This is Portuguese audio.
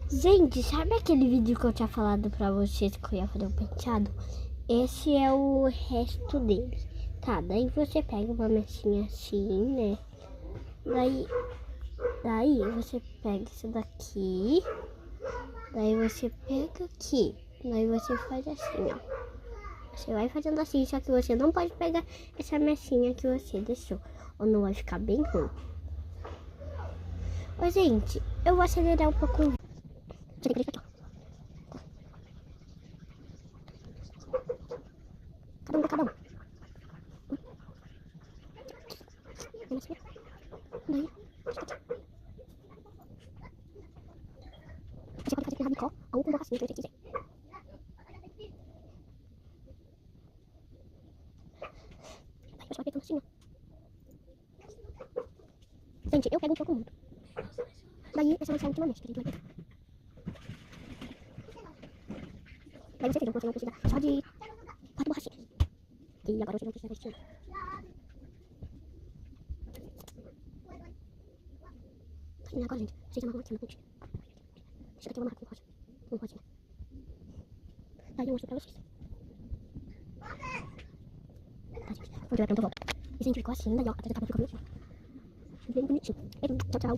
Gente, sabe aquele vídeo que eu tinha falado pra vocês que eu ia fazer um penteado? Esse é o resto dele. Tá, daí você pega uma mechinha assim, né? Daí você pega isso daqui. Daí você pega aqui. Daí você faz assim, ó. Você vai fazendo assim, só que você não pode pegar essa mechinha que você deixou, ou não vai ficar bem ruim. Ô, gente, eu vou acelerar um pouco o vídeo. Cada um. Daí, você pode fazer com rabicó ou com borrachinha, que você quiser. Daí você vai apertando assim, ó. Gente, eu pego um pouco muito. Daí essa vai ser a última mecha que a gente vai pegar. Daí você vê, você não precisa só de 4 borrachinhas. E agora você não precisa desse. E agora, gente, vocês amarram aqui na pontinha. Isso daqui eu amarro com rosa. Com rosinha. Daí eu mostro pra vocês. Tá, gente. Quando tiver pronto eu volto. E, gente, ficou assim, daí ó, atrás da capa ficou bonitinho. Bem bonitinho. Tchau, tchau.